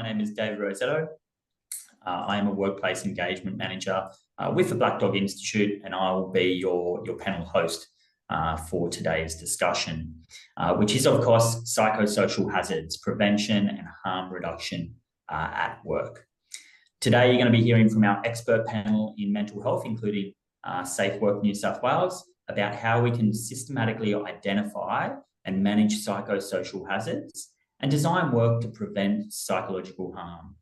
My name is David Rosetto. I am a workplace engagement manager with the Black Dog Institute, and I will be your panel host for today's discussion, which is, of course, psychosocial hazards, prevention and harm reduction at work. Today, you're going to be hearing from our expert panel in mental health, including Safe Work New South Wales, about how we can systematically identify and manage psychosocial hazards and design work to prevent psychological harm.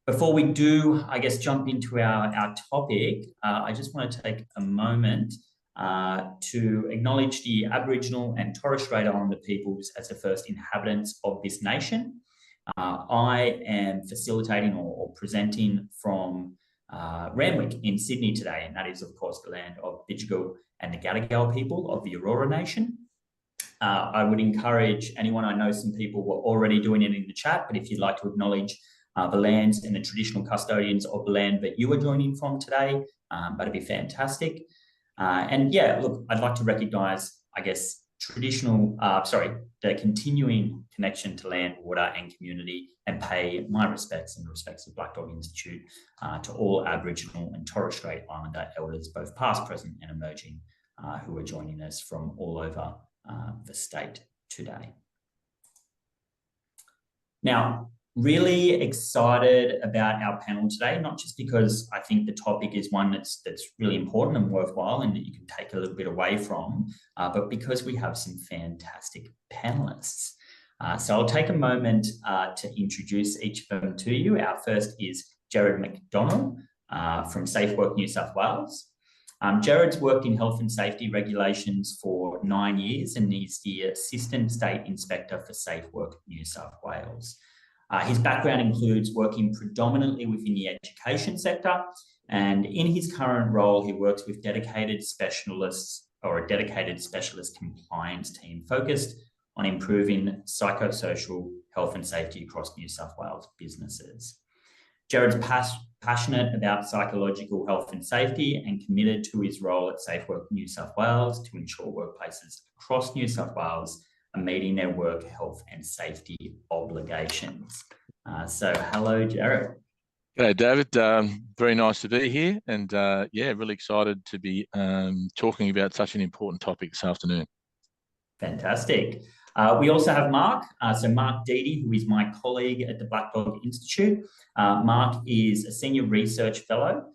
Before we do, jump into our topic, I just want to take a moment to acknowledge the Aboriginal and Torres Strait Islander peoples as the first inhabitants of this nation. I am facilitating or presenting from Randwick in Sydney today, and that is, of course, the land of Bidjigal and the Gadigal people of the Aurora Nation. I would encourage anyone, I know some people were already doing it in the chat, but if you'd like to acknowledge the lands and the traditional custodians of the land that you are joining from today, that'd be fantastic. I'd like to recognise, the continuing connection to land, water and community, and pay my respects and the respects of Black Dog Institute to all Aboriginal and Torres Strait Islander elders, both past, present and emerging, who are joining us from all over the state today. Now, really excited about our panel today, not just because I think the topic is one that's really important and worthwhile and that you can take a little bit away from, but because we have some fantastic panelists. So I'll take a moment to introduce each of them to you. Our first is Jared McDonald from Safe Work New South Wales. Jared's worked in health and safety regulations for 9 years and is the Assistant State Inspector for Safe Work New South Wales. His background includes working predominantly within the education sector, and in his current role, he works with dedicated specialists or a dedicated specialist compliance team focused on improving psychosocial health and safety across New South Wales businesses. Jared's passionate about psychological health and safety and committed to his role at Safe Work New South Wales to ensure workplaces across New South Wales are meeting their work health and safety obligations. So hello, Jared. G'day, David. Very nice to be here, and really excited to be talking about such an important topic this afternoon. Fantastic. We also have Mark. So Mark Deedy, who is my colleague at the Black Dog Institute. Mark is a senior research fellow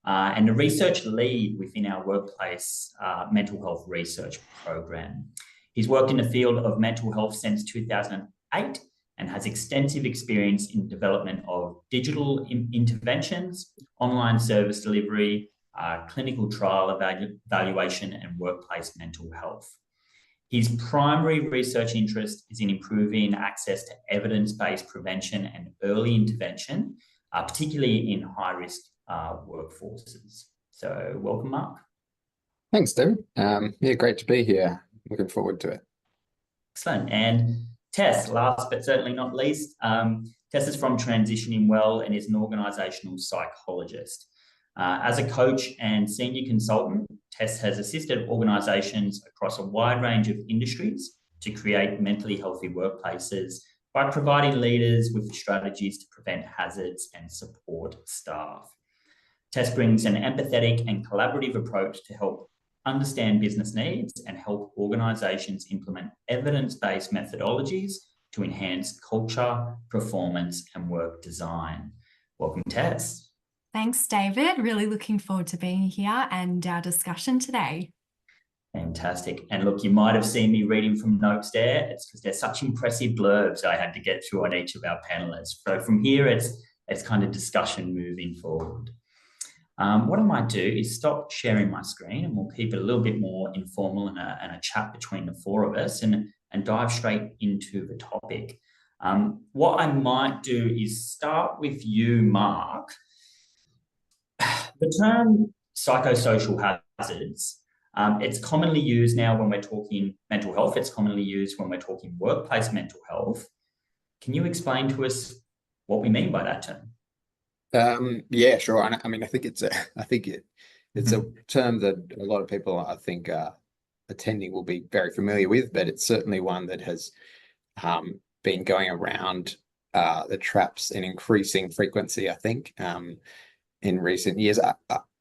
and a research lead within our workplace mental health research program. He's worked in the field of mental health since 2008 and has extensive experience in development of digital interventions, online service delivery, clinical trial evaluation, and workplace mental health. His primary research interest is in improving access to evidence-based prevention and early intervention, particularly in high-risk workforces. So welcome, Mark. Thanks, David. Great to be here. Looking forward to it. Excellent. And Tess, last but certainly not least, Tess is from Transitioning Well and is an organisational psychologist. As a coach and senior consultant, Tess has assisted organisations across a wide range of industries to create mentally healthy workplaces by providing leaders with strategies to prevent hazards and support staff. Tess brings an empathetic and collaborative approach to help understand business needs and help organisations implement evidence-based methodologies to enhance culture, performance, and work design. Welcome, Tess. Thanks, David. Really looking forward to being here and our discussion today. Fantastic. And look, you might have seen me reading from notes there. It's because they're such impressive blurbs I had to get through on each of our panelists. So from here, it's kind of discussion moving forward. What I might do is stop sharing my screen and we'll keep it a little bit more informal and a chat between the four of us and dive straight into the topic. What I might do is start with you, Mark. The term psychosocial hazards, it's commonly used now when we're talking mental health. It's commonly used when we're talking workplace mental health. Can you explain to us what we mean by that term? Yeah, sure. And I mean, I think it's a term that a lot of people, I think, attending will be very familiar with, but it's certainly one that has been going around the traps in increasing frequency, I think, in recent years.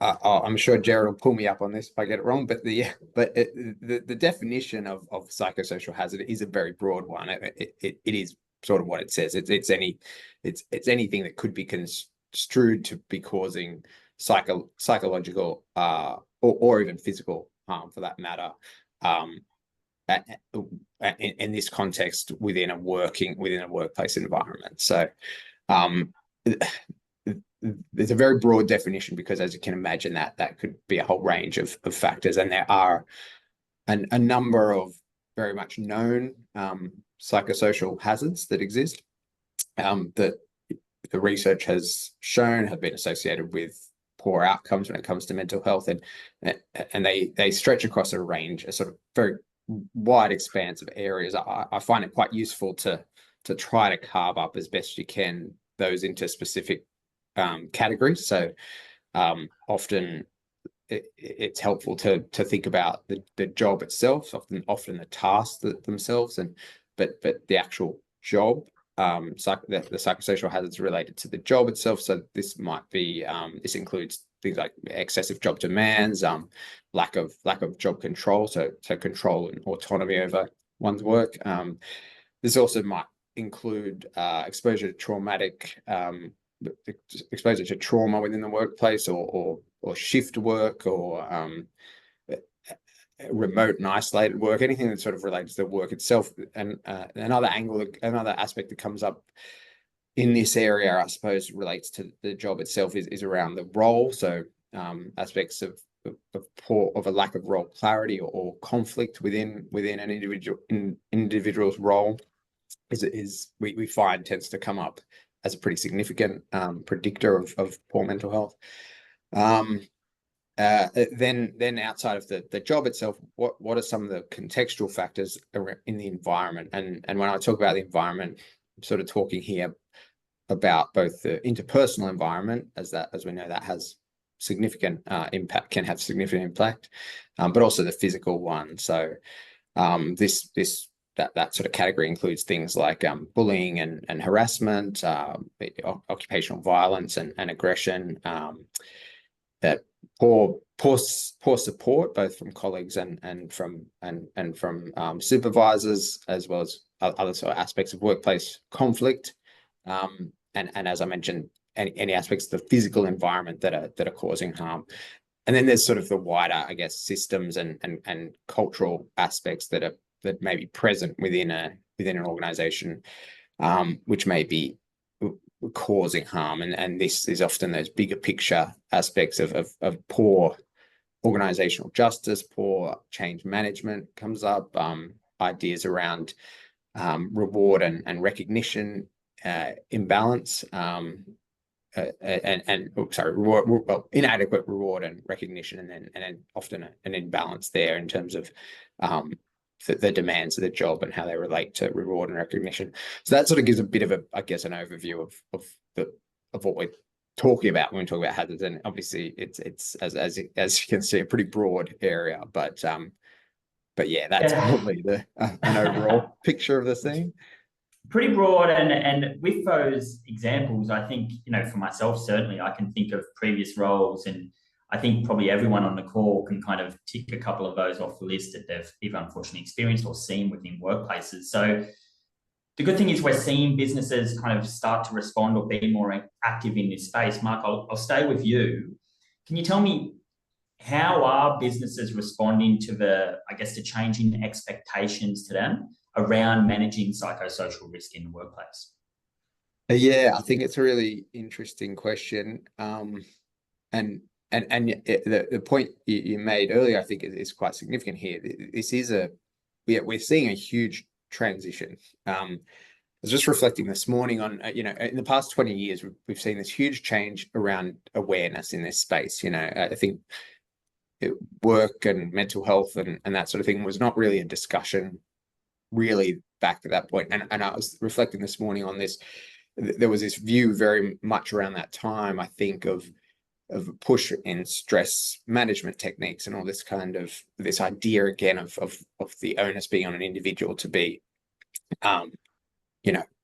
I'm sure Jared will pull me up on this if I get it wrong, but the definition of psychosocial hazard is a very broad one. It is sort of what it says. It's anything that could be construed to be causing psychological or even physical harm, for that matter. In this context, within a workplace environment. So there's a very broad definition, because, as you can imagine, that could be a whole range of factors, and there are a number of very much known psychosocial hazards that exist, that the research has shown have been associated with poor outcomes when it comes to mental health, and they stretch across a range, a sort of very wide expanse of areas. I find it quite useful to try to carve up as best you can those into specific categories. So often it's helpful to think about the job itself, often the tasks themselves, but the actual job. The psychosocial hazards related to the job itself. So this might be this includes things like excessive job demands, lack of job control, so control and autonomy over one's work. This also might include exposure to trauma within the workplace, or shift work, or remote and isolated work, anything that sort of relates to the work itself. And another aspect that comes up in this area, I suppose, relates to the job itself, is around the role. So aspects of a lack of role clarity or conflict within an individual's role we find tends to come up as a pretty significant predictor of poor mental health. Then outside of the job itself, what are some of the contextual factors in the environment? And when I talk about the environment, I'm sort of talking here about both the interpersonal environment, as we know that has significant impact, can have significant impact, but also the physical one. So that sort of category includes things like bullying and harassment, occupational violence and aggression, that poor support, both from colleagues and from supervisors, as well as other sort of aspects of workplace conflict, and as I mentioned, any aspects of the physical environment that are causing harm. And then there's sort of the wider, I guess, systems and cultural aspects that may be present within an organization, which may be causing harm. And this is often those bigger picture aspects of poor organizational justice, poor change management comes up, ideas around reward and recognition imbalance, inadequate reward and recognition, and then often an imbalance there in terms of the demands of the job and how they relate to reward and recognition. So that sort of gives a bit of an overview of what we're talking about when we talk about hazards. And obviously it's as you can see, a pretty broad area, but yeah, that's probably an overall picture of the scene. Pretty broad, and with those examples, I think, for myself, certainly I can think of previous roles, and I think probably everyone on the call can kind of tick a couple of those off the list that they've either unfortunately experienced or seen within workplaces. So the good thing is we're seeing businesses kind of start to respond or be more active in this space. Mark, I'll stay with you. Can you tell me, how are businesses responding to the changing expectations to them around managing psychosocial risk in the workplace? Yeah, I think it's a really interesting question. And the point you made earlier, I think, is quite significant here. This is we're seeing a huge transition. I was just reflecting this morning on, in the past 20 years, we've seen this huge change around awareness in this space. I think work and mental health and that sort of thing was not really a discussion really back at that point. And I was reflecting this morning on this. There was this view very much around that time, I think, of a push in stress management techniques and all this kind of this idea again of the onus being on an individual to be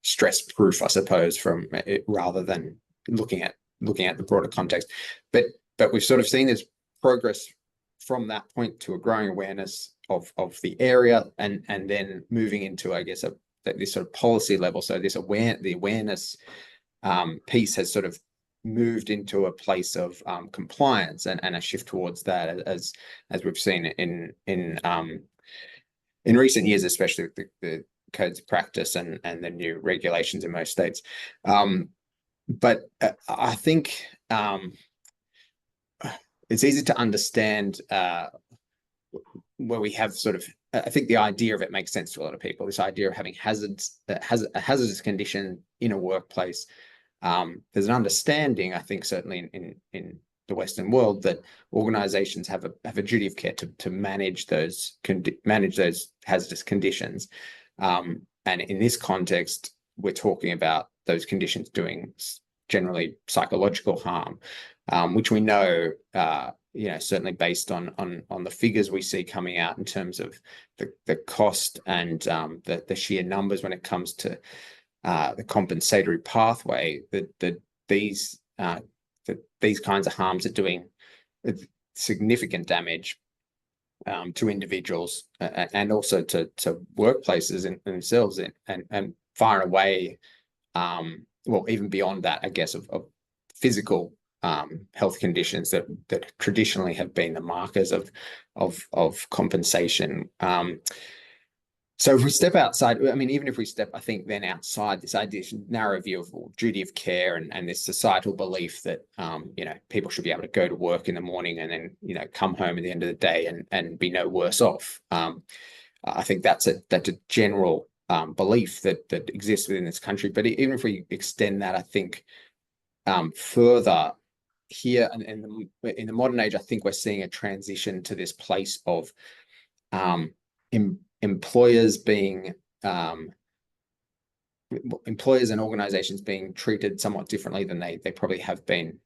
stress proof, I suppose, from it, rather than looking at the broader context. But we've sort of seen this progress from that point to a growing awareness of the area, and then moving into, I guess, this sort of policy level. So the awareness piece has sort of moved into a place of compliance and a shift towards that, as we've seen in recent years, especially with the codes of practice and the new regulations in most states. But I think it's easy to understand where we have sort of, I think the idea of it makes sense to a lot of people. This idea of having a hazardous condition in a workplace. There's an understanding, I think, certainly in the Western world, that organizations have a duty of care to manage those hazardous conditions. And in this context, we're talking about those conditions doing generally psychological harm, which we know, certainly based on the figures we see coming out in terms of the cost and the sheer numbers when it comes to the compensatory pathway, that these kinds of harms are doing significant damage to individuals and also to workplaces in themselves, and far and away, even beyond that, I guess, of physical health conditions that traditionally have been the markers of compensation. So if we step outside, I mean, even if we step, I think, then outside this idea, narrow view of duty of care and this societal belief that, people should be able to go to work in the morning and then, come home at the end of the day and be no worse off. I think that's a general belief that exists within this country. But even if we extend that, I think further here and in the modern age, I think we're seeing a transition to this place of employers and organizations being treated somewhat differently than they probably have been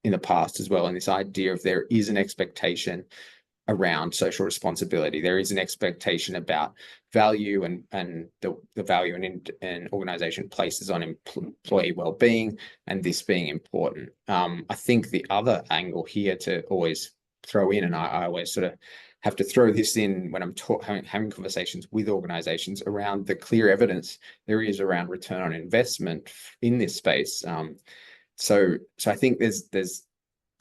in the past as well. And this idea of there is an expectation around social responsibility. There is an expectation about value and the value an organization places on employee well-being, and this being important. I think the other angle here to always throw in, and I always sort of have to throw this in when I'm having conversations with organizations around the clear evidence there is around return on investment in this space. So I think there's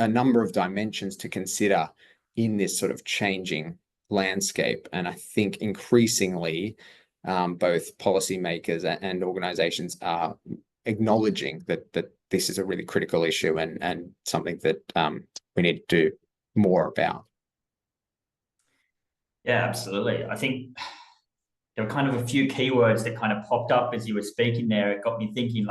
a number of dimensions to consider in this sort of changing landscape. And I think increasingly, both policymakers and organizations are acknowledging that this is a really critical issue and something that we need to do more about. Yeah, absolutely. I think there were kind of a few keywords that kind of popped up as you were speaking there. It got me thinking,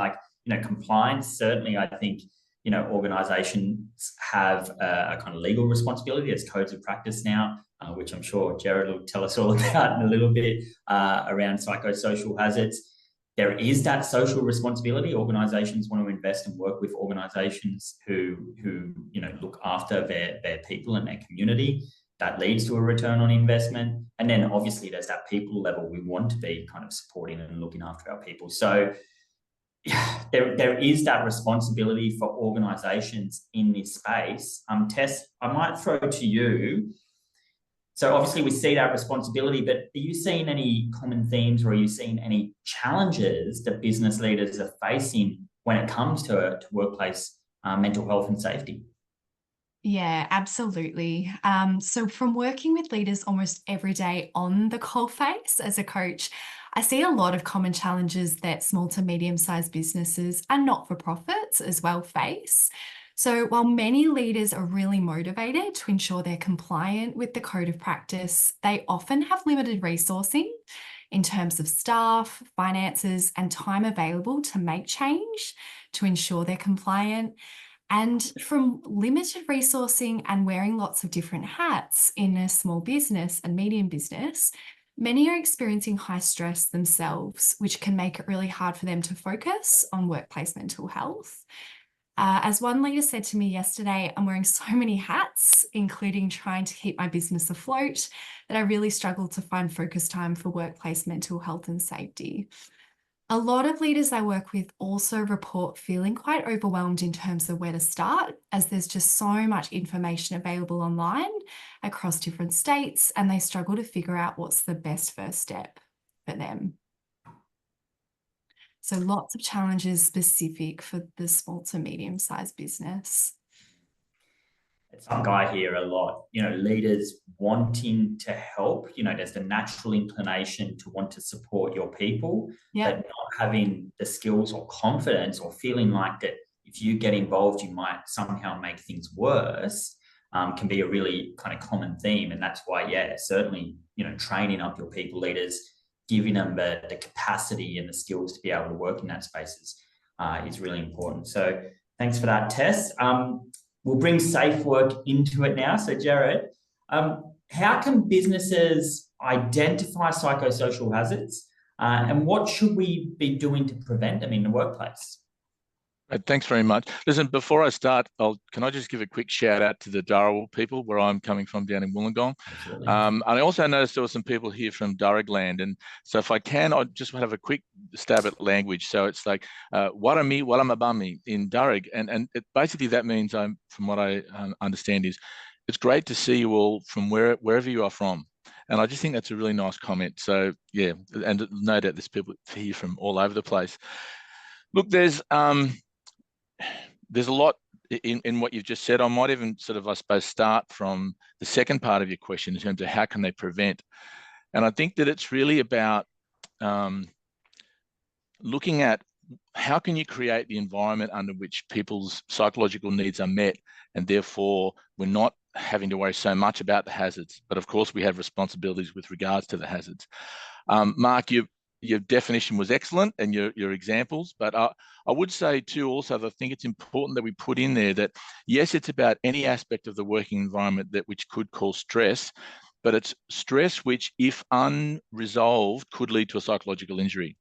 compliance. Certainly, I think, organizations have a kind of legal responsibility. There's codes of practice now, which I'm sure Jared will tell us all about in a little bit, around psychosocial hazards. There is that social responsibility. Organizations want to invest and work with organizations who look after their people and their community. That leads to a return on investment. And then obviously there's that people level. We want to be kind of supporting and looking after our people. So there is that responsibility for organizations in this space. Tess, I might throw to you. So obviously we see that responsibility, but are you seeing any common themes, or are you seeing any challenges that business leaders are facing when it comes to workplace mental health and safety? Yeah, absolutely. So from working with leaders almost every day on the coalface as a coach, I see a lot of common challenges that small to medium-sized businesses and not-for-profits as well face. So while many leaders are really motivated to ensure they're compliant with the code of practice, they often have limited resourcing in terms of staff, finances, and time available to make change to ensure they're compliant. And from limited resourcing and wearing lots of different hats in a small business and medium business, many are experiencing high stress themselves, which can make it really hard for them to focus on workplace mental health. As one leader said to me yesterday, I'm wearing so many hats, including trying to keep my business afloat, that I really struggle to find focus time for workplace mental health and safety. A lot of leaders I work with also report feeling quite overwhelmed in terms of where to start, as there's just so much information available online across different states, and they struggle to figure out what's the best first step for them. So lots of challenges specific for the small to medium-sized business. It's something I hear a lot, leaders wanting to help, there's the natural inclination to want to support your people, but not having the skills or confidence or feeling like that if you get involved, you might somehow make things worse, can be a really kind of common theme. And that's why, certainly, training up your people leaders, giving them the capacity and the skills to be able to work in that space is really important. So thanks for that, Tess. We'll bring safe work into it now. So, Jared, how can businesses identify psychosocial hazards and what should we be doing to prevent them in the workplace? Thanks very much. Listen, before I start, can I just give a quick shout out to the Dharawal people where I'm coming from down in Wollongong. And I also noticed there were some people here from Darugland. And so if I can, I just have a quick stab at language. So it's like, warami walamabami in Darug. And basically that means, from what I understand, is it's great to see you all from wherever you are from. And I just think that's a really nice comment. So yeah, and no doubt there's people here from all over the place. Look, there's a lot in what you've just said. I might even sort of, I suppose, start from the second part of your question in terms of how can they prevent. And I think that it's really about looking at how can you create the environment under which people's psychological needs are met, and therefore we're not having to worry so much about the hazards. But of course, we have responsibilities with regards to the hazards. Mark, your definition was excellent and your examples, but I would say too also that I think it's important that we put in there that yes, it's about any aspect of the working environment which could cause stress, but it's stress which, if unresolved, could lead to a psychological injury.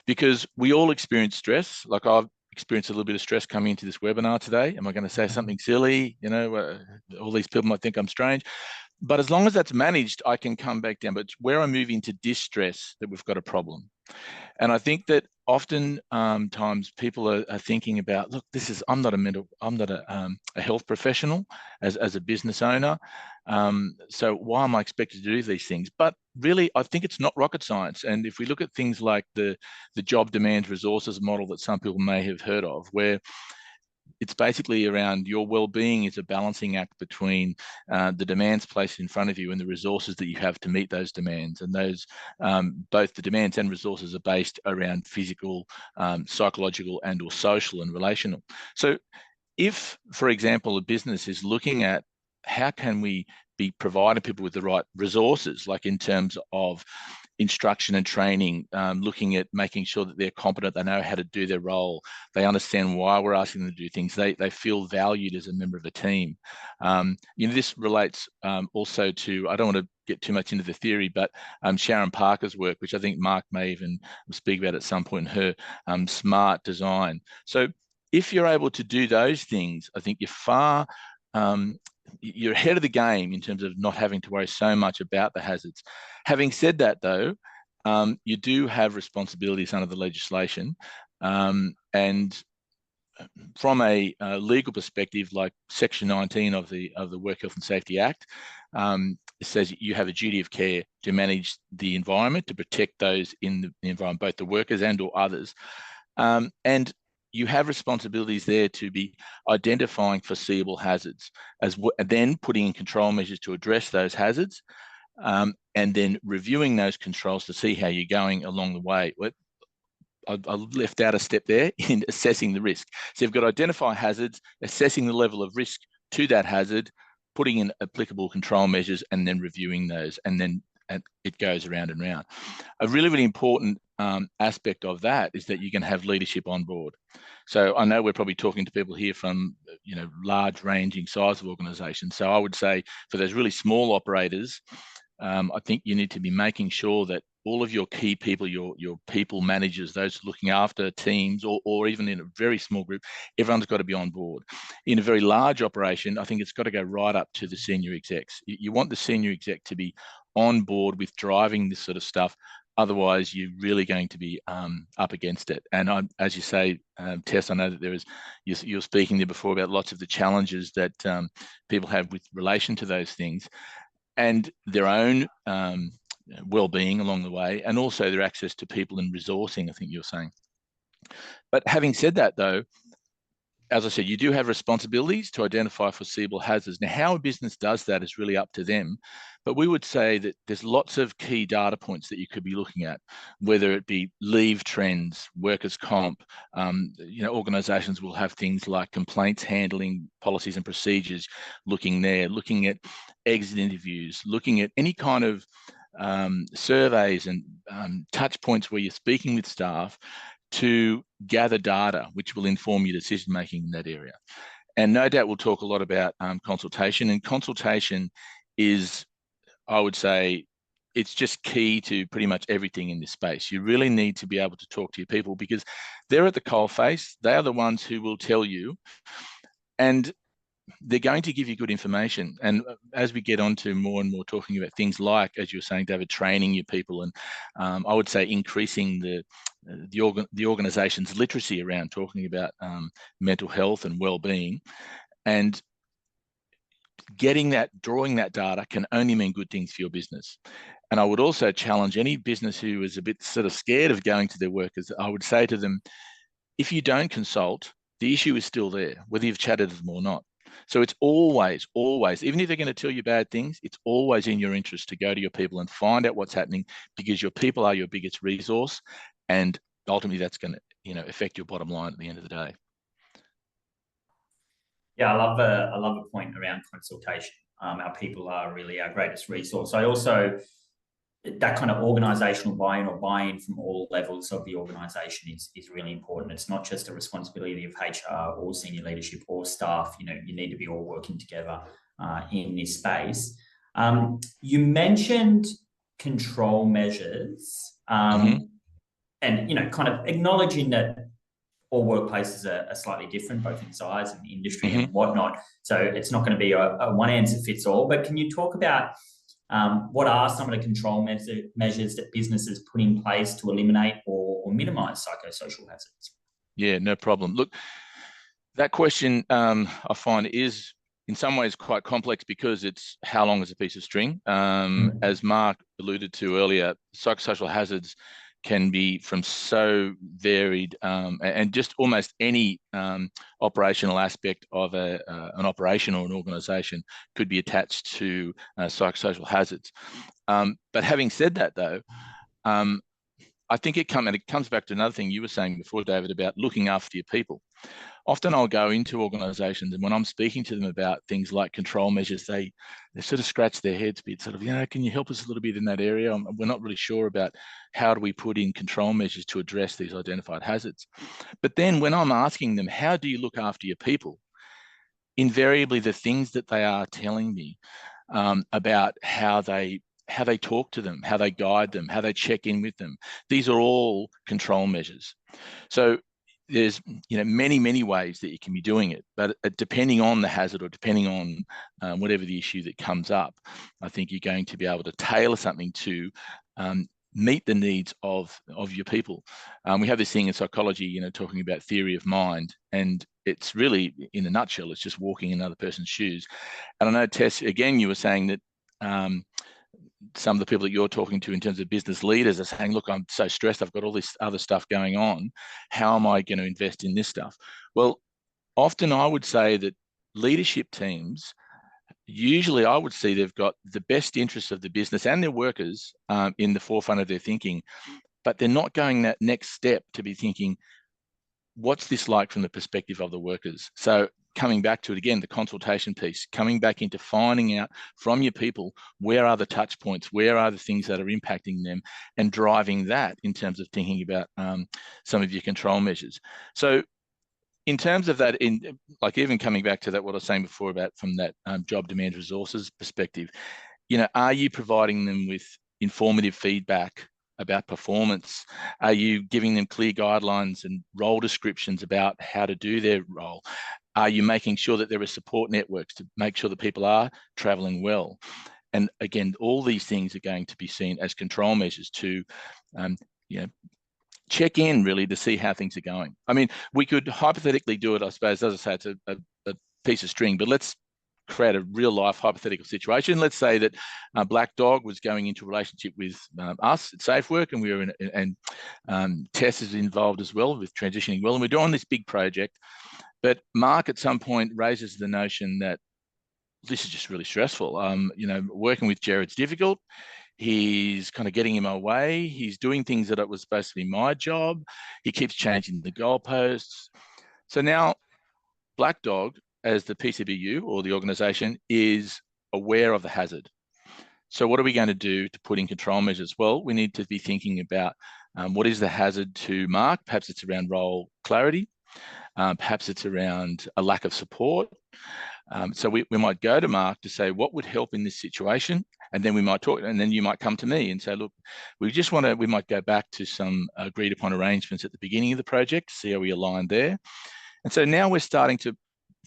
Because we all experience stress. Like I've experienced a little bit of stress coming into this webinar today. Am I going to say something silly? All these people might think I'm strange. But as long as that's managed, I can come back down. But it's where I move into distress that we've got a problem. And I think that often times people are thinking about, look, I'm not a health professional as a business owner. So why am I expected to do these things? But really, I think it's not rocket science. And if we look at things like the job demands resources model that some people may have heard of, where it's basically around your well-being is a balancing act between the demands placed in front of you and the resources that you have to meet those demands. And those, both the demands and resources are based around physical, psychological, and or social and relational. So if, for example, a business is looking at how can we be providing people with the right resources, like in terms of instruction and training, looking at making sure that they're competent, they know how to do their role, they understand why we're asking them to do things, they feel valued as a member of a team. This relates also to, I don't want to get too much into the theory, but Sharon Parker's work, which I think Mark may even speak about at some point in her smart design. So if you're able to do those things, I think you're ahead of the game in terms of not having to worry so much about the hazards. Having said that, though, you do have responsibilities under the legislation, and from a legal perspective, like Section 19 of the Work Health and Safety Act, it says you have a duty of care to manage the environment, to protect those in the environment, both the workers and or others, and you have responsibilities there to be identifying foreseeable hazards, and then putting in control measures to address those hazards, and then reviewing those controls to see how you're going along the way. I left out a step there in assessing the risk. So you've got to identify hazards, assessing the level of risk to that hazard, putting in applicable control measures, and then reviewing those, and then it goes around and round. A really, really important aspect of that is that you can have leadership on board. So I know we're probably talking to people here from large ranging size of organizations. So I would say for those really small operators, I think you need to be making sure that all of your key people, your people managers, those looking after teams, or even in a very small group, everyone's got to be on board. In a very large operation, I think it's got to go right up to the senior execs. You want the senior exec to be on board with driving this sort of stuff Otherwise, you're really going to be up against it. And as you say, Tess, I know that you're speaking there before about lots of the challenges that people have with relation to those things and their own well-being along the way, and also their access to people and resourcing, I think you're saying. But having said that, though, as I said, you do have responsibilities to identify foreseeable hazards. Now, how a business does that is really up to them. But we would say that there's lots of key data points that you could be looking at, whether it be leave trends, workers' comp. Organisations will have things like complaints handling policies and procedures, looking at exit interviews, looking at any kind of surveys and touch points where you're speaking with staff to gather data, which will inform your decision making in that area. And no doubt we'll talk a lot about consultation. And consultation is, I would say, it's just key to pretty much everything in this space. You really need to be able to talk to your people because they're at the coalface. They are the ones who will tell you, and they're going to give you good information. And as we get on to more and more talking about things like, as you were saying, David, training your people, and I would say increasing the organization's literacy around talking about mental health and well-being, and drawing that data can only mean good things for your business. And I would also challenge any business who is a bit sort of scared of going to their workers. I would say to them, if you don't consult, the issue is still there, whether you've chatted to them or not. So it's always, even if they're going to tell you bad things, it's always in your interest to go to your people and find out what's happening, because your people are your biggest resource, and ultimately that's going to, affect your bottom line at the end of the day. Yeah, I love a point around consultation. Our people are really our greatest resource. I also, that kind of organizational buy-in or buy-in from all levels of the organization is really important. It's not just a responsibility of HR or senior leadership or staff. You need to be all working together in this space. You mentioned control measures, and kind of acknowledging that all workplaces are slightly different, both in size and industry and whatnot. So it's not going to be a one answer fits all. But can you talk about what are some of the control measures that businesses put in place to eliminate or minimize psychosocial hazards? Yeah, no problem. Look, that question I find is in some ways quite complex because it's how long is a piece of string. As Mark alluded to earlier, psychosocial hazards can be from so varied and just almost any operational aspect of an operation or an organization could be attached to psychosocial hazards. But having said that, though, I think it comes back to another thing you were saying before, David, about looking after your people. Often I'll go into organizations, and when I'm speaking to them about things like control measures, they sort of scratch their heads a bit, sort of, can you help us a little bit in that area? We're not really sure about how do we put in control measures to address these identified hazards. But then when I'm asking them, how do you look after your people? Invariably, the things that they are telling me about how they talk to them, how they guide them, how they check in with them, these are all control measures. So there's many ways that you can be doing it, but depending on the hazard or depending on whatever the issue that comes up, I think you're going to be able to tailor something to meet the needs of your people. We have this thing in psychology, talking about theory of mind, and it's really, in a nutshell, it's just walking in another person's shoes. And I know, Tess, again, you were saying that some of the people that you're talking to in terms of business leaders are saying, look, I'm so stressed, I've got all this other stuff going on. How am I going to invest in this stuff? Well, often I would say that leadership teams, usually I would see they've got the best interests of the business and their workers in the forefront of their thinking, but they're not going that next step to be thinking, what's this like from the perspective of the workers? So coming back to it again, the consultation piece, coming back into finding out from your people, where are the touch points, where are the things that are impacting them, and driving that in terms of thinking about some of your control measures. So in terms of that, even coming back to that, what I was saying before about from that job demand resources perspective, are you providing them with informative feedback about performance? Are you giving them clear guidelines and role descriptions about how to do their role? Are you making sure that there are support networks to make sure that people are traveling well? And again, all these things are going to be seen as control measures to, check in really to see how things are going. I mean, we could hypothetically do it, I suppose, as I say, it's a piece of string, but let's create a real life hypothetical situation. Let's say that Black Dog was going into a relationship with us at Safe Work, and we were Tess is involved as well with Transitioning Well, and we're doing this big project. But Mark at some point raises the notion that this is just really stressful. Working with Jared's difficult. He's kind of getting in my way. He's doing things that it was supposed to be my job. He keeps changing the goalposts. So now Black Dog, as the PCBU or the organisation, is aware of the hazard. So what are we going to do to put in control measures? Well, we need to be thinking about what is the hazard to Mark. Perhaps it's around role clarity. Perhaps it's around a lack of support. So we might go to Mark to say what would help in this situation, and then we might talk, and then you might come to me and say, look, we might go back to some agreed upon arrangements at the beginning of the project, see how we align there. And so now we're starting to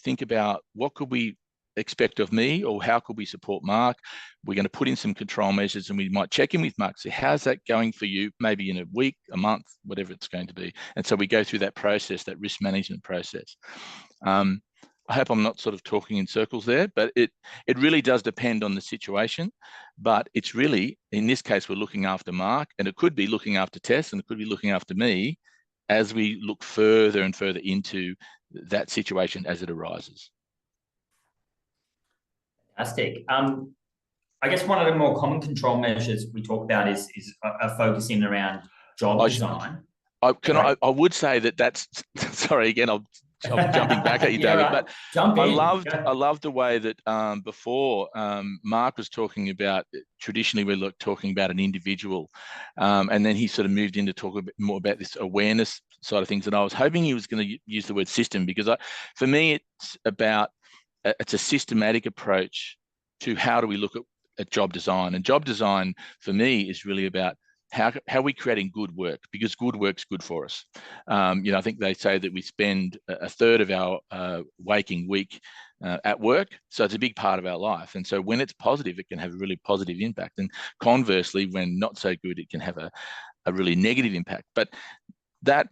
think about what could we expect of me, or how could we support Mark? We're going to put in some control measures, and we might check in with Mark, say, how's that going for you? Maybe in a week, a month, whatever it's going to be. And so we go through that process, that risk management process. I hope I'm not sort of talking in circles there, but it really does depend on the situation. But it's really, in this case, we're looking after Mark, and it could be looking after Tess, and it could be looking after me as we look further and further into that situation as it arises. Fantastic. I guess one of the more common control measures we talk about is focusing around job design. I would say that's sorry again. I'm jumping back at you, David, right. But I loved the way that before Mark was talking about, traditionally we're talking about an individual, and then he sort of moved into talk a bit more about this awareness side of things. And I was hoping he was going to use the word system, because for me it's a systematic approach to how do we look at job design. And job design for me is really about how are we creating good work, because good work's good for us. I think they say that we spend a third of our waking week at work, so it's a big part of our life. And so when it's positive, it can have a really positive impact, and conversely, when not so good, it can have a really negative impact. But that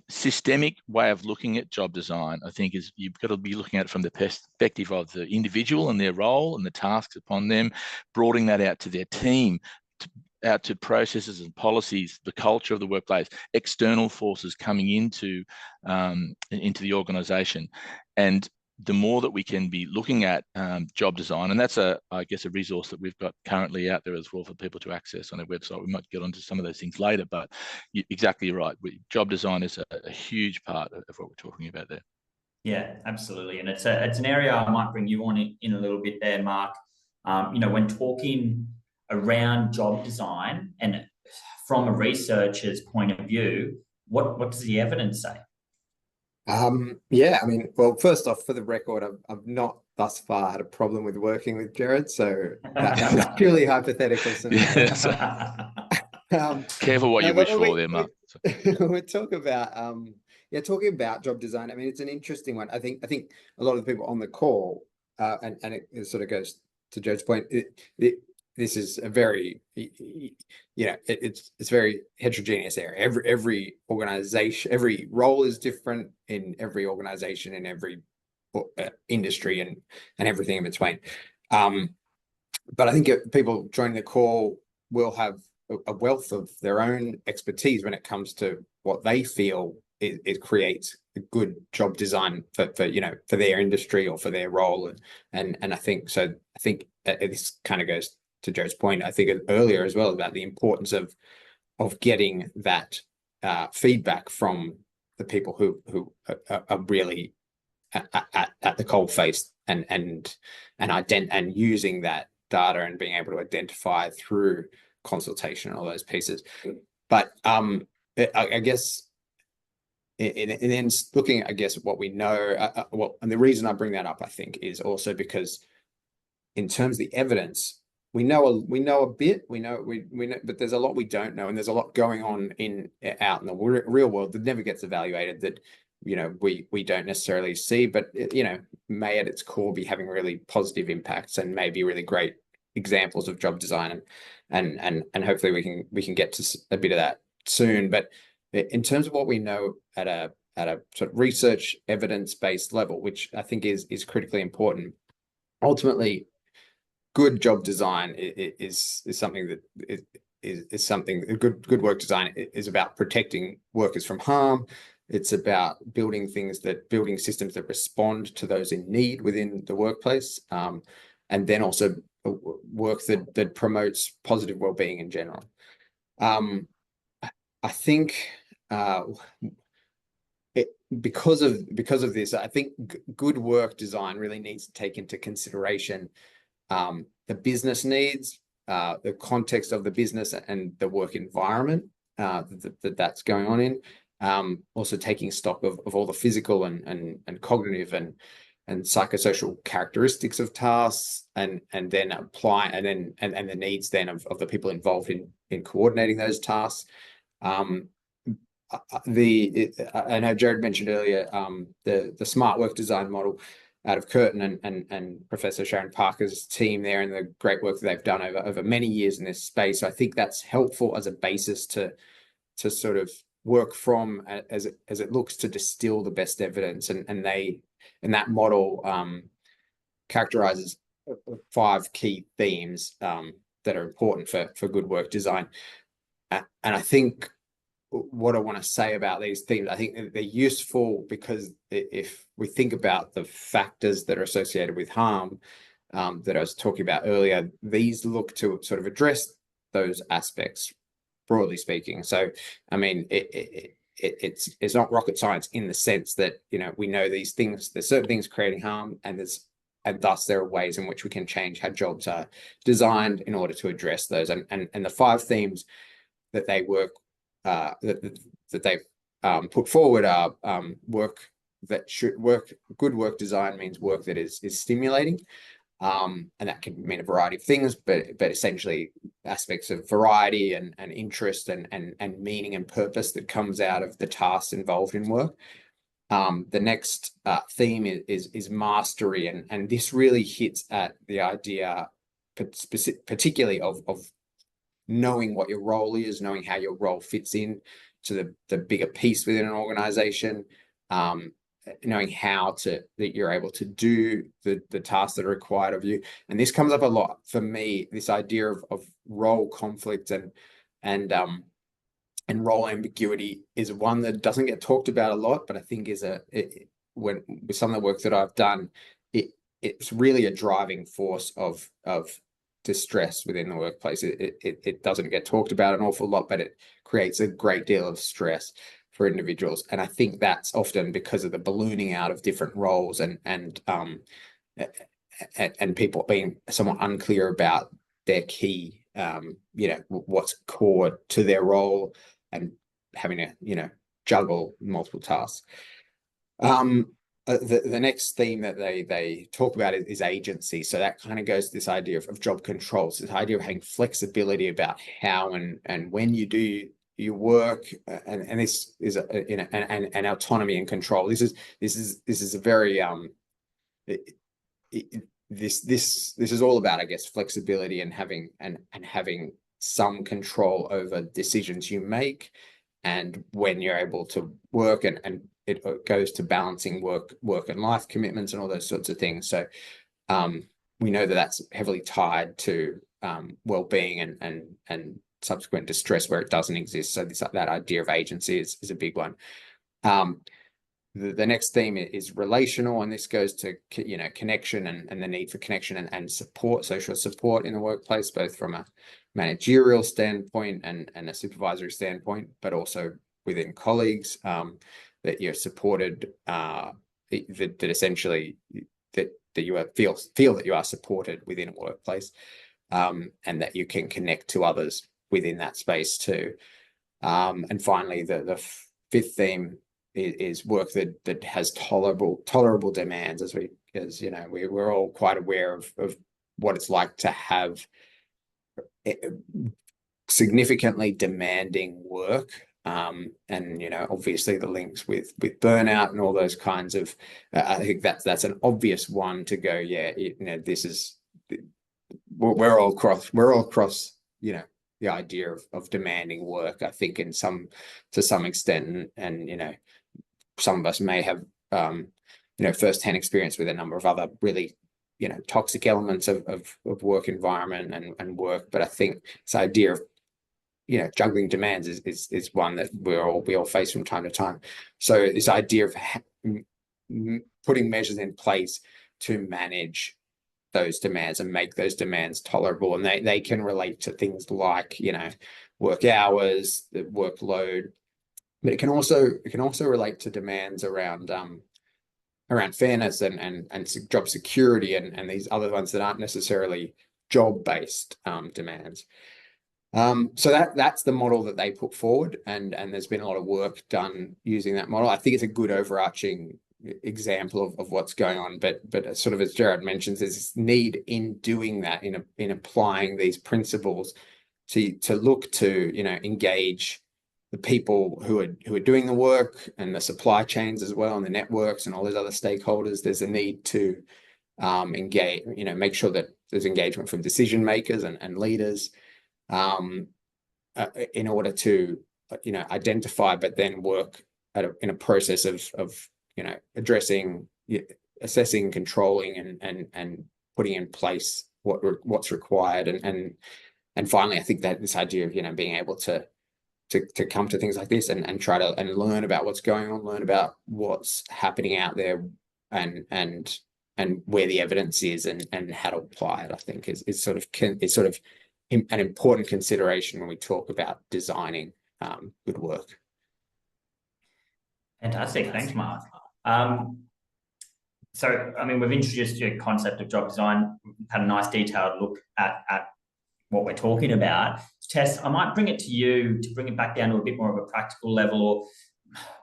systemic way of looking at job design, I think, is you've got to be looking at it from the perspective of the individual and their role and the tasks upon them, broadening that out to their team, out to processes and policies, the culture of the workplace, external forces coming into the organisation. And the more that we can be looking at job design, and that's I guess a resource that we've got currently out there as well for people to access on our website. We might get onto some of those things later, but exactly right. Job design is a huge part of what we're talking about there. Yeah, absolutely. And it's an area I might bring you on in a little bit there, Mark. When talking around job design and from a researcher's point of view, what does the evidence say? Well, first off, for the record, I've not thus far had a problem with working with Jared, so that was purely hypothetical. Careful what you wish for there, Mark. We talk about talking about job design. I mean, it's an interesting one. I think a lot of the people on the call, and it sort of goes to Jared's point. This is a very, it's very heterogeneous area. Every organization, every role is different in every organization, in every industry, and everything in between. But I think people joining the call will have a wealth of their own expertise when it comes to what they feel it creates a good job design for their industry or for their role, and I think so. I think this kind of goes to Joe's point, I think earlier as well, about the importance of getting that feedback from the people who are really at the coalface and using that data and being able to identify through consultation and all those pieces. But I guess and then looking, I guess, at what we know, and the reason I bring that up, I think, is also because in terms of the evidence, we know a bit, we know, but there's a lot we don't know, and there's a lot going on out in the real world that never gets evaluated, that we don't necessarily see, but may at its core be having really positive impacts and maybe really great examples of job design, and hopefully we can get to a bit of that soon. But in terms of what we know at a sort of research evidence-based level, which I think is critically important, ultimately, good job design is something that is something. Good work design is about protecting workers from harm. It's about building systems that respond to those in need within the workplace, and then also work that promotes positive well-being in general. I think because of this, I think good work design really needs to take into consideration the business needs, the context of the business and the work environment that's going on in. Also taking stock of all the physical and cognitive and psychosocial characteristics of tasks, and then apply and the needs then of the people involved in coordinating those tasks. I know Jared mentioned earlier the smart work design model out of Curtin and Professor Sharon Parker's team there, and the great work that they've done over many years in this space. So I think that's helpful as a basis to sort of work from as it looks to distill the best evidence, and that model characterizes 5 key themes that are important for good work design. And I think what I want to say about these themes, I think they're useful because if we think about the factors that are associated with harm that I was talking about earlier, these look to sort of address those aspects, broadly speaking. So, I mean, it's not rocket science in the sense that, we know these things, there's certain things creating harm, and thus there are ways in which we can change how jobs are designed in order to address those. And the 5 themes that they work that they've put forward are good work design means work that is stimulating. And that can mean a variety of things, but essentially aspects of variety and interest and meaning and purpose that comes out of the tasks involved in work. The next theme is mastery, and this really hits at the idea particularly of knowing what your role is, knowing how your role fits in to the bigger piece within an organization, knowing that you're able to do the tasks that are required of you. And this comes up a lot for me, this idea of role conflict and role ambiguity is one that doesn't get talked about a lot, but I think with some of the work that I've done, it's really a driving force of distress within the workplace. It doesn't get talked about an awful lot, but it creates a great deal of stress for individuals. And I think that's often because of the ballooning out of different roles and people being somewhat unclear about their key, what's core to their role, and having to, juggle multiple tasks. The next theme that they talk about is agency. So that kind of goes to this idea of job controls, this idea of having flexibility about how and when you do your work, and this is and autonomy and control. This is a very this is all about, I guess, flexibility and having some control over decisions you make, and when you're able to work, and it goes to balancing work and life commitments and all those sorts of things. So we know that that's heavily tied to well-being and subsequent distress where it doesn't exist. So that idea of agency is a big one. The next theme is relational, and this goes to connection and the need for connection and support, social support in the workplace, both from a managerial standpoint and a supervisory standpoint, but also within colleagues, that you're supported, that essentially that you feel that you are supported within a workplace, and that you can connect to others within that space too. And finally, the 5th theme is work that has tolerable demands, as we're all quite aware of what it's like to have significantly demanding work, and obviously the links with burnout and all those kinds of I think that's an obvious one to go, this is we're all across, you know, the idea of demanding work, I think, to some extent, and you know, some of us may have you know, first-hand experience with a number of other really, you know, toxic elements of work environment and work. But I think this idea of, you know, juggling demands is one that we all face from time to time. So this idea of putting measures in place to manage those demands and make those demands tolerable, and they can relate to things like, you know, work hours, the workload, but it can also relate to demands around fairness and job security and these other ones that aren't necessarily job-based demands. So that's the model that they put forward, and there's been a lot of work done using that model. I think it's a good overarching example of what's going on, but sort of as Jared mentions, there's this need in doing that, in applying these principles to look to, you know, engage the people who are doing the work and the supply chains as well, and the networks and all those other stakeholders. There's a need to engage, you know, make sure that there's engagement from decision makers and leaders in order to, you know, identify, but then work in a process of you know, addressing, assessing, controlling, and putting in place what's required, and finally, I think that this idea of, you know, being able to come to things like this and try to learn about what's going on, learn about what's happening out there, and where the evidence is, and how to apply it, I think is sort of an important consideration when we talk about designing good work. Fantastic, thanks, Mark. So, I mean, we've introduced your concept of job design, had a nice detailed look at what we're talking about. Tess, I might bring it to you to bring it back down to a bit more of a practical level, or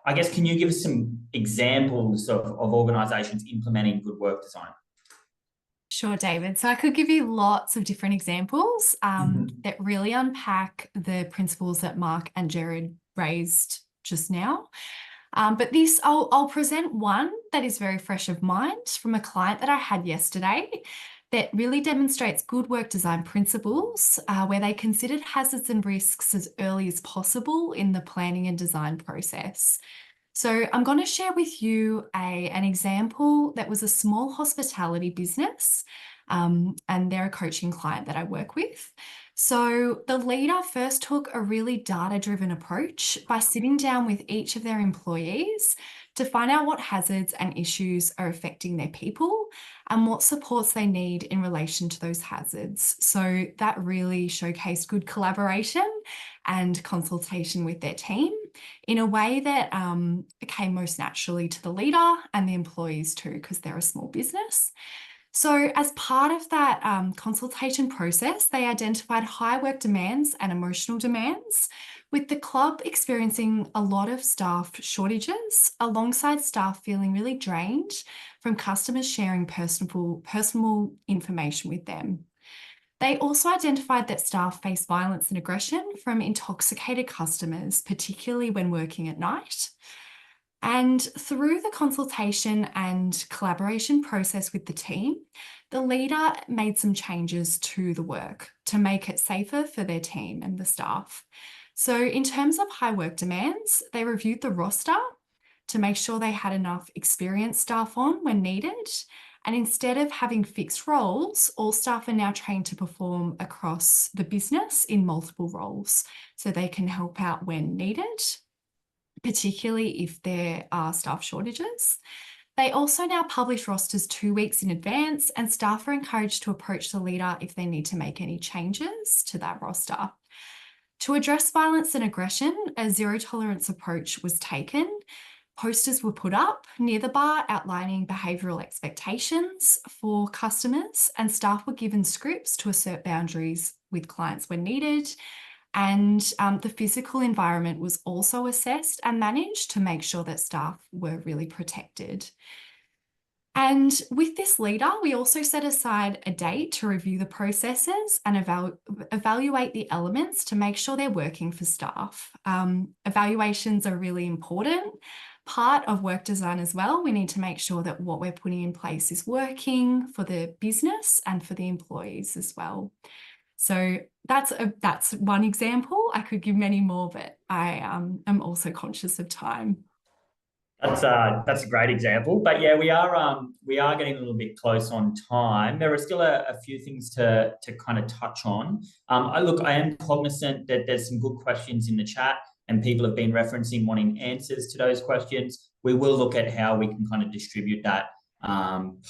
I guess, can you give us some examples of organisations implementing good work design? Sure, David. So I could give you lots of different examples that really unpack the principles that Mark and Jared raised just now. But I'll present one that is very fresh of mind from a client that I had yesterday that really demonstrates good work design principles where they considered hazards and risks as early as possible in the planning and design process. So I'm going to share with you an example that was a small hospitality business, and they're a coaching client that I work with. So the leader first took a really data-driven approach by sitting down with each of their employees to find out what hazards and issues are affecting their people and what supports they need in relation to those hazards. So that really showcased good collaboration and consultation with their team in a way that came most naturally to the leader and the employees too, because they're a small business. So as part of that consultation process, they identified high work demands and emotional demands, with the club experiencing a lot of staff shortages, alongside staff feeling really drained from customers sharing personal information with them. They also identified that staff face violence and aggression from intoxicated customers, particularly when working at night. And through the consultation and collaboration process with the team, the leader made some changes to the work to make it safer for their team and the staff. So in terms of high work demands, they reviewed the roster to make sure they had enough experienced staff on when needed. And instead of having fixed roles, all staff are now trained to perform across the business in multiple roles so they can help out when needed, particularly if there are staff shortages. They also now publish rosters 2 weeks in advance, and staff are encouraged to approach the leader if they need to make any changes to that roster. To address violence and aggression, a zero tolerance approach was taken. Posters were put up near the bar outlining behavioural expectations for customers, and staff were given scripts to assert boundaries with clients when needed. And the physical environment was also assessed and managed to make sure that staff were really protected. And with this leader, we also set aside a date to review the processes and evaluate the elements to make sure they're working for staff. Evaluations are really important, part of work design as well, we need to make sure that what we're putting in place is working for the business and for the employees as well. So that's one example. I could give many more, but I am also conscious of time. That's a great example, but yeah, we are getting a little bit close on time. There are still a few things to kind of touch on. I am cognizant that there's some good questions in the chat, and people have been referencing wanting answers to those questions. We will look at how we can kind of distribute that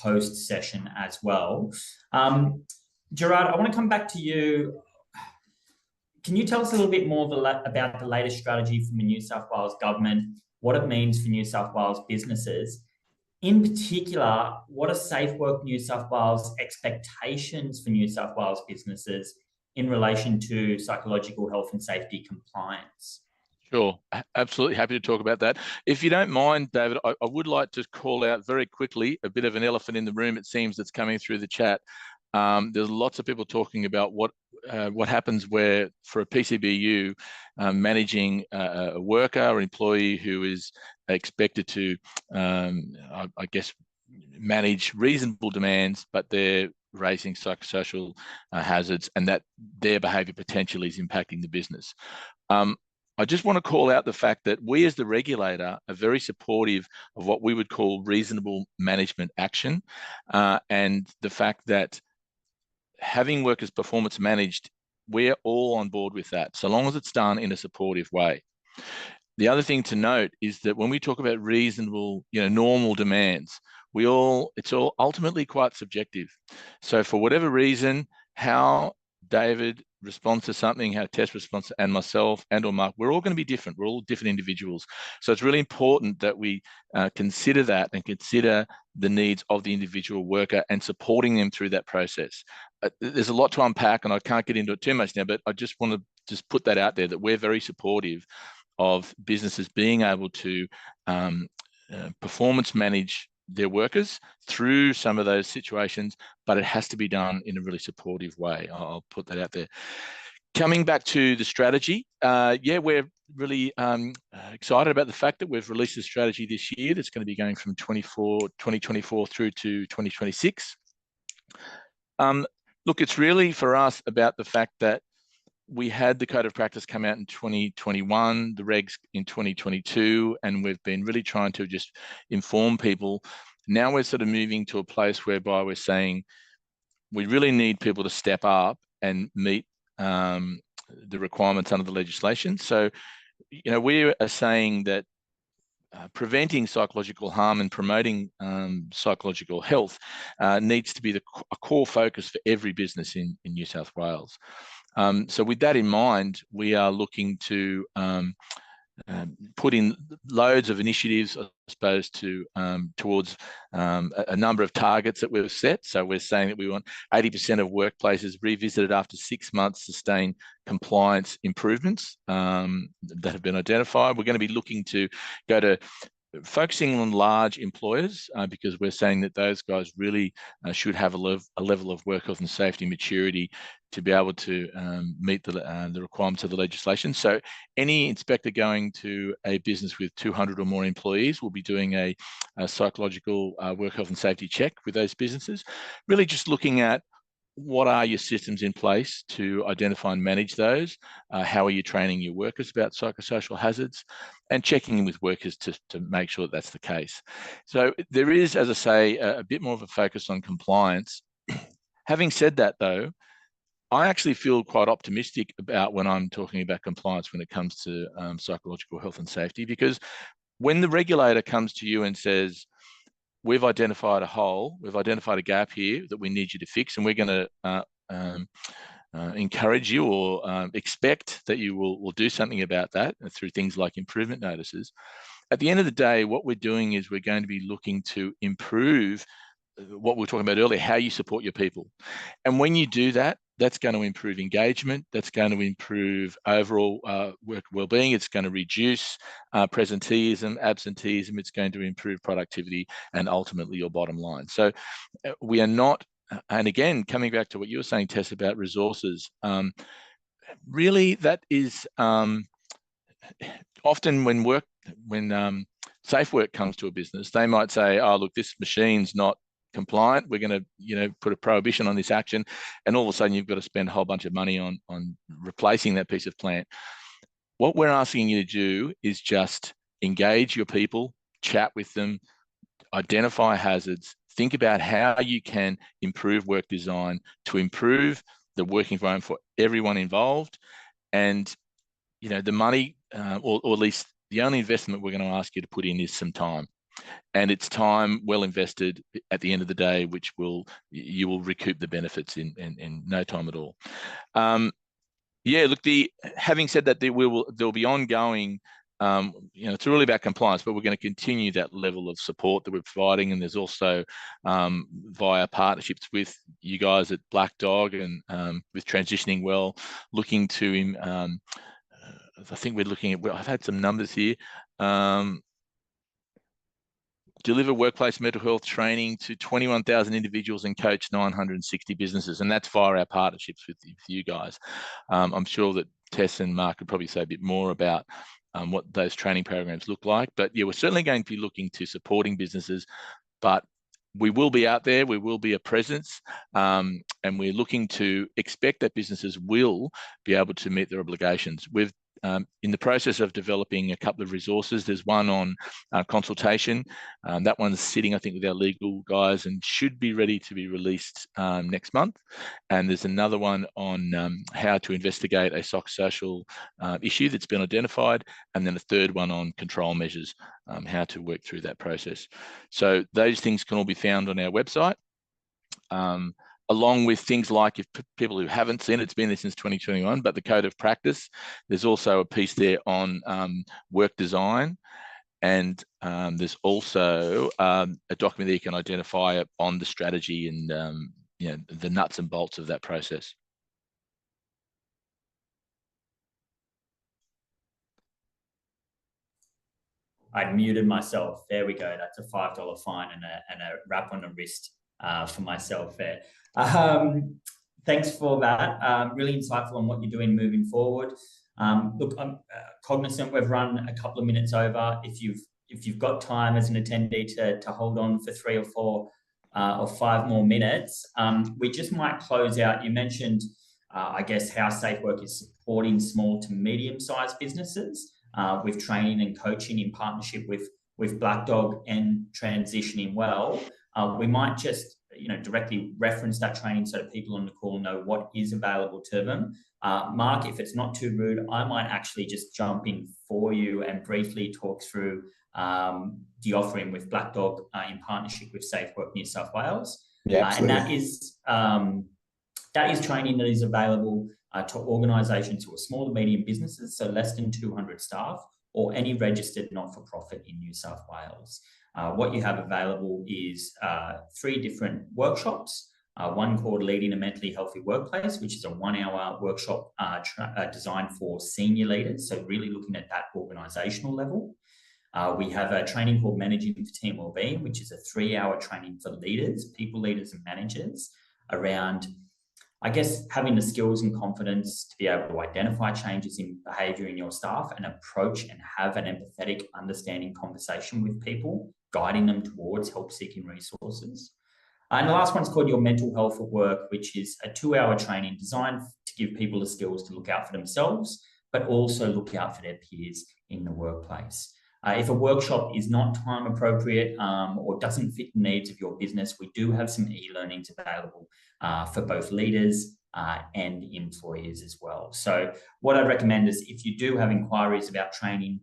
post session as well. Gerard, I want to come back to you. Can you tell us a little bit more about the latest strategy from the New South Wales Government, what it means for New South Wales businesses? In particular, what are Safe Work New South Wales expectations for New South Wales businesses in relation to psychological health and safety compliance? Sure, absolutely happy to talk about that. If you don't mind, David, I would like to call out very quickly a bit of an elephant in the room, it seems, that's coming through the chat. There's lots of people talking about what happens where, for a PCBU, managing a worker or employee who is expected to, I guess, manage reasonable demands, but they're raising psychosocial hazards, and that their behaviour potentially is impacting the business. I just want to call out the fact that we as the regulator are very supportive of what we would call reasonable management action, and the fact that having workers' performance managed, we're all on board with that, so long as it's done in a supportive way. The other thing to note is that when we talk about reasonable, normal demands, it's all ultimately quite subjective. So for whatever reason, how David responds to something, how Tess responds, and myself or Mark, we're all going to be different. We're all different individuals. So it's really important that we consider that and consider the needs of the individual worker and supporting them through that process. There's a lot to unpack, and I can't get into it too much now, but I just want to put that out there, that we're very supportive of businesses being able to performance manage their workers through some of those situations, but it has to be done in a really supportive way. I'll put that out there. Coming back to the strategy, we're really excited about the fact that we've released a strategy this year that's going to be going from 2024 through to 2026. Look, it's really for us about the fact that we had the Code of Practice come out in 2021, the regs in 2022, and we've been really trying to just inform people. Now we're sort of moving to a place whereby we're saying we really need people to step up and meet the requirements under the legislation. So, we are saying that preventing psychological harm and promoting psychological health needs to be a core focus for every business in New South Wales. So with that in mind, we are looking to put in loads of initiatives, I suppose, towards a number of targets that we've set. So we're saying that we want 80% of workplaces revisited after 6 months, sustained compliance improvements that have been identified. We're going to be looking to go to focusing on large employers because we're saying that those guys really should have a level of work health and safety maturity to be able to meet the requirements of the legislation. So any inspector going to a business with 200 or more employees will be doing a psychological work health and safety check with those businesses, really just looking at what are your systems in place to identify and manage those? How are you training your workers about psychosocial hazards? And checking in with workers to make sure that that's the case. So there is, as I say, a bit more of a focus on compliance. Having said that, though, I actually feel quite optimistic about when I'm talking about compliance when it comes to psychological health and safety, because when the regulator comes to you and says, we've identified a hole, we've identified a gap here that we need you to fix, and we're going to encourage you or expect that you will do something about that through things like improvement notices. At the end of the day, what we're doing is we're going to be looking to improve what we were talking about earlier, how you support your people. And when you do that, that's going to improve engagement, that's going to improve overall work wellbeing, it's going to reduce presenteeism, absenteeism, it's going to improve productivity and ultimately your bottom line. So we are not, and again, coming back to what you were saying, Tess, about resources, really that is often when Safe Work comes to a business, they might say, oh, look, this machine's not compliant. We're going to, put a prohibition on this action. And all of a sudden you've got to spend a whole bunch of money on replacing that piece of plant. What we're asking you to do is just engage your people, chat with them, identify hazards, think about how you can improve work design to improve the working environment for everyone involved. And, the money, or at least the only investment we're going to ask you to put in is some time. And it's time well invested at the end of the day, which you will recoup the benefits in no time at all. Look, having said that, there'll be ongoing, it's really about compliance, but we're going to continue that level of support that we're providing. And there's also via partnerships with you guys at Black Dog and with Transitioning Well, looking to, I think we're looking at, I've had some numbers here, deliver workplace mental health training to 21,000 individuals and coach 960 businesses. And that's via our partnerships with you guys. I'm sure that Tess and Mark could probably say a bit more about what those training programs look like. But yeah, we're certainly going to be looking to supporting businesses, but we will be out there, we will be a presence, and we're looking to expect that businesses will be able to meet their obligations. We've in the process of developing a couple of resources. There's one on consultation. That one's sitting, I think, with our legal guys and should be ready to be released next month. And there's another one on how to investigate a psychosocial issue that's been identified. And then a third one on control measures, how to work through that process. So those things can all be found on our website. Along with things like, if people who haven't seen it, it's been there since 2021, but the code of practice, there's also a piece there on work design. And there's also a document that you can identify on the strategy and the nuts and bolts of that process. I muted myself. There we go. That's a $5 fine and a wrap on the wrist for myself there. Thanks for that. Really insightful on what you're doing moving forward. Look, I'm cognizant we've run a couple of minutes over. If you've got time as an attendee to hold on for 3 or 4 or 5 more minutes, we just might close out. You mentioned, I guess, how Safe Work is supporting small to medium-sized businesses with training and coaching in partnership with Black Dog and Transitioning Well. We might just directly reference that training so that people on the call know what is available to them. Mark, if it's not too rude, I might actually just jump in for you and briefly talk through the offering with Black Dog in partnership with Safe Work New South Wales. Yeah, and that is training that is available to organisations who are small to medium businesses, so less than 200 staff, or any registered not-for-profit in New South Wales. What you have available is 3 different workshops, one called Leading a Mentally Healthy Workplace, which is a 1-hour workshop designed for senior leaders, so really looking at that organisational level. We have a training called Managing for Team Wellbeing, which is a 3-hour training for leaders, people leaders and managers around, I guess, having the skills and confidence to be able to identify changes in behaviour in your staff and approach and have an empathetic, understanding conversation with people, guiding them towards help-seeking resources. And the last one's called Your Mental Health at Work, which is a 2-hour training designed to give people the skills to look out for themselves, but also look out for their peers in the workplace. If a workshop is not time appropriate or doesn't fit the needs of your business, we do have some e-learnings available for both leaders and employees as well. So what I'd recommend is if you do have inquiries about training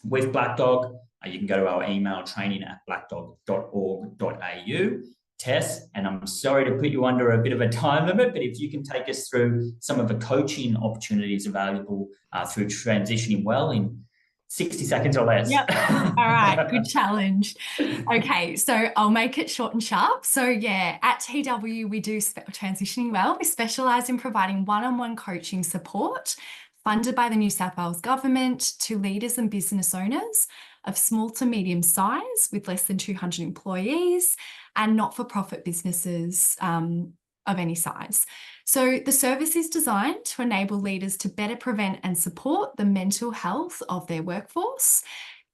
with Black Dog, you can go to our email, training@blackdog.org.au. Tess, and I'm sorry to put you under a bit of a time limit, but if you can take us through some of the coaching opportunities available through Transitioning Well in 60 seconds or less. Yep. All right. Good challenge. Okay. So I'll make it short and sharp. So yeah, at TW, we do Transitioning Well. We specialise in providing one-on-one coaching support funded by the New South Wales Government to leaders and business owners of small to medium size with less than 200 employees and not-for-profit businesses of any size. So the service is designed to enable leaders to better prevent and support the mental health of their workforce,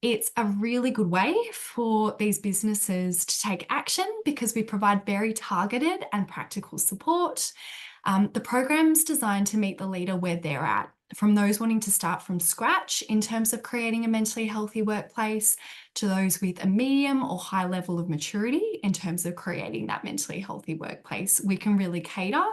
It's a really good way for these businesses to take action because we provide very targeted and practical support. The program's designed to meet the leader where they're at, from those wanting to start from scratch in terms of creating a mentally healthy workplace to those with a medium or high level of maturity in terms of creating that mentally healthy workplace. We can really cater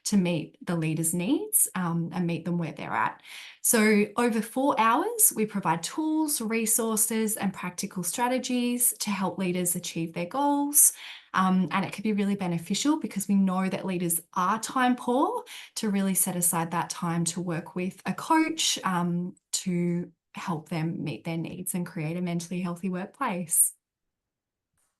to meet the leaders' needs and meet them where they're at. So over 4 hours, we provide tools, resources, and practical strategies to help leaders achieve their goals. And it can be really beneficial because we know that leaders are time poor, to really set aside that time to work with a coach to help them meet their needs and create a mentally healthy workplace.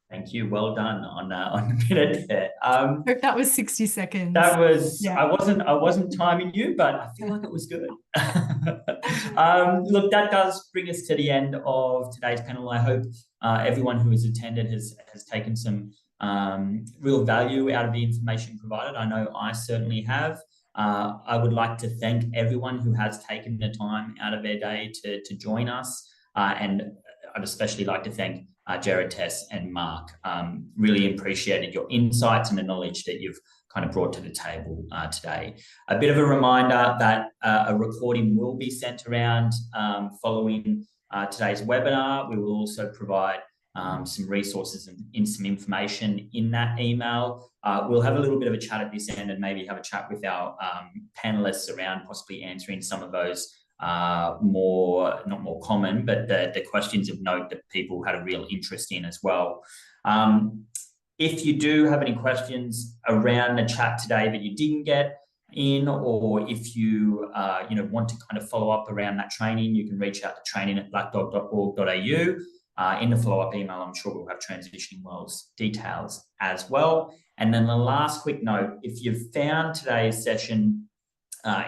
Thank you. Well done on the minute there. Hope that was 60 seconds. That was, Yeah. I wasn't timing you, but I feel like it was good. Look, that does bring us to the end of today's panel. I hope everyone who has attended has taken some real value out of the information provided. I know I certainly have. I would like to thank everyone who has taken the time out of their day to join us. And I'd especially like to thank Jared, Tess, and Mark. Really appreciated your insights and the knowledge that you've kind of brought to the table today. A bit of a reminder that a recording will be sent around following today's webinar. We will also provide some resources and some information in that email. We'll have a little bit of a chat at this end and maybe have a chat with our panelists around possibly answering some of those not more common, but the questions of note that people had a real interest in as well. If you do have any questions around the chat today that you didn't get in, or if you want to kind of follow up around that training, you can reach out to training@blackdog.org.au. In the follow-up email, I'm sure we'll have Transitioning World's details as well. And then the last quick note, if you've found today's session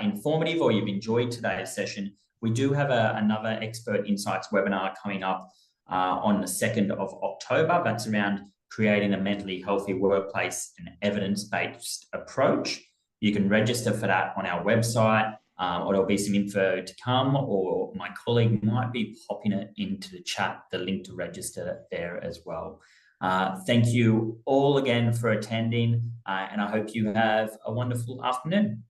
informative or you've enjoyed today's session, we do have another Expert Insights webinar coming up on the 2nd of October. That's around creating a mentally healthy workplace and evidence-based approach. You can register for that on our website, or there'll be some info to come, or my colleague might be popping it into the chat, the link to register there as well. Thank you all again for attending, and I hope you have a wonderful afternoon.